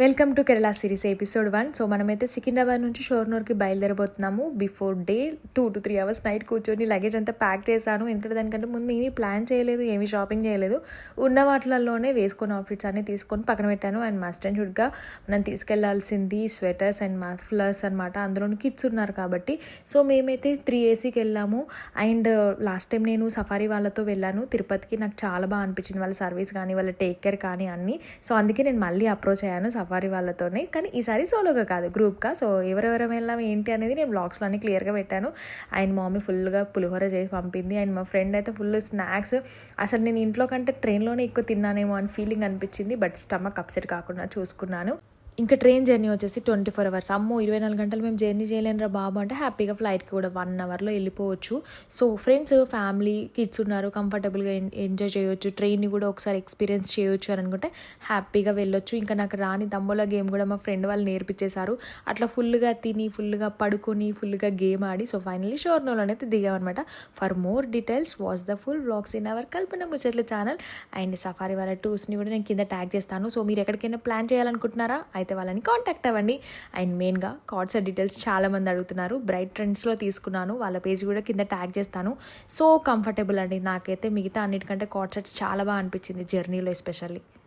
Welcome to Kerala series episode 1. So మనమైతే సికింద్రాబాద్ నుంచి షోర్నూర్కి బయలుదేరబోతున్నాము. Before day 2 to 3 hours night కూర్చొని లగేజ్ అంతా ప్యాక్ చేశాను. ఎందుకంటే దానికంటే ముందు ఏమీ ప్లాన్ చేయలేదు, ఏమీ షాపింగ్ చేయలేదు. ఉన్న వాటిలలోనే వేసుకొని అవుట్ఫిట్స్ అన్నీ తీసుకొని పక్కన పెట్టాను. అండ్ మస్ట్ అండ్ షుడ్గా మనం తీసుకెళ్లాల్సింది స్వెటర్స్ అండ్ మఫ్లర్స్ అనమాట. అందులోని కిడ్స్ ఉన్నారు కాబట్టి. సో మేమైతే 3AC వెళ్ళాము. అండ్ లాస్ట్ టైం నేను సఫారీ వాళ్ళతో వెళ్ళాను తిరుపతికి. నాకు చాలా బాగా అనిపించింది వాళ్ళ సర్వీస్ కానీ వాళ్ళ టేక్ కేర్ కానీ అన్నీ. సో అందుకే నేను మళ్ళీ అప్రోచ్ అయ్యాను సఫారీ వాళ్ళతోనే. కానీ ఈసారి సోలోగా కాదు, గ్రూప్గా. సో ఎవరెవరం వెళ్ళాం ఏంటి అనేది నేను బ్లాగ్స్లో అన్నీ క్లియర్గా పెట్టాను. అండ్ మమ్మీ ఫుల్గా పులిహోర చేసి పంపింది. అండ్ మా ఫ్రెండ్ అయితే ఫుల్ స్నాక్స్. అసలు నేను ఇంట్లో కంటే ట్రైన్లోనే ఎక్కువ తిన్నానేమో అని ఫీలింగ్ అనిపించింది. బట్ స్టమక్ అప్సెట్ కాకుండా చూసుకున్నాను. ఇంకా ట్రైన్ జర్నీ వచ్చేసి 24 hours. అమ్మో 24 గంటలు మేము జర్నీ చేయలేనురా బాబు అంటే హ్యాపీగా ఫ్లైట్కి కూడా 1 hourలో వెళ్ళిపోవచ్చు. సో ఫ్రెండ్స్, ఫ్యామిలీ, కిడ్స్ ఉన్నారు, కంఫర్టబుల్గా ఎంజాయ్ చేయొచ్చు, ట్రైన్ని కూడా ఒకసారి ఎక్స్పీరియన్స్ చేయొచ్చు అని అనుకుంటే హ్యాపీగా వెళ్ళొచ్చు. ఇంకా నాకు రాని తంబోలా గేమ్ కూడా మా ఫ్రెండ్ వాళ్ళు నేర్పించేశారు. అట్లా ఫుల్గా తిని, ఫుల్గా పడుకొని, ఫుల్గా గేమ్ ఆడి సో ఫైనల్లీ షోర్నూర్లోనైతే దిగామన్నమాట. For more details watch the full vlogs in our Kalpana ముచ్చట్ల ఛానల్. అండ్ సఫారీ వాళ్ళ టూర్స్ని కూడా నేను కింద ట్యాగ్ చేస్తాను. సో మీరు ఎక్కడికైనా ప్లాన్ చేయాలనుకుంటున్నారా అయితే వాళ్ళని కాంటాక్ట్ అవ్వండి. అండ్ మెయిన్గా కార్డ్స్ డీటెయిల్స్ చాలామంది అడుగుతున్నారు. బ్రైట్ ట్రెండ్స్లో తీసుకున్నాను, వాళ్ళ పేజ్ కూడా కింద ట్యాగ్ చేస్తాను. సో కంఫర్టబుల్ అండి. నాకైతే మిగతా అన్నిటికంటే కార్డ్ సెట్స్ చాలా బాగా అనిపించింది జర్నీలో ఎస్పెషల్లీ.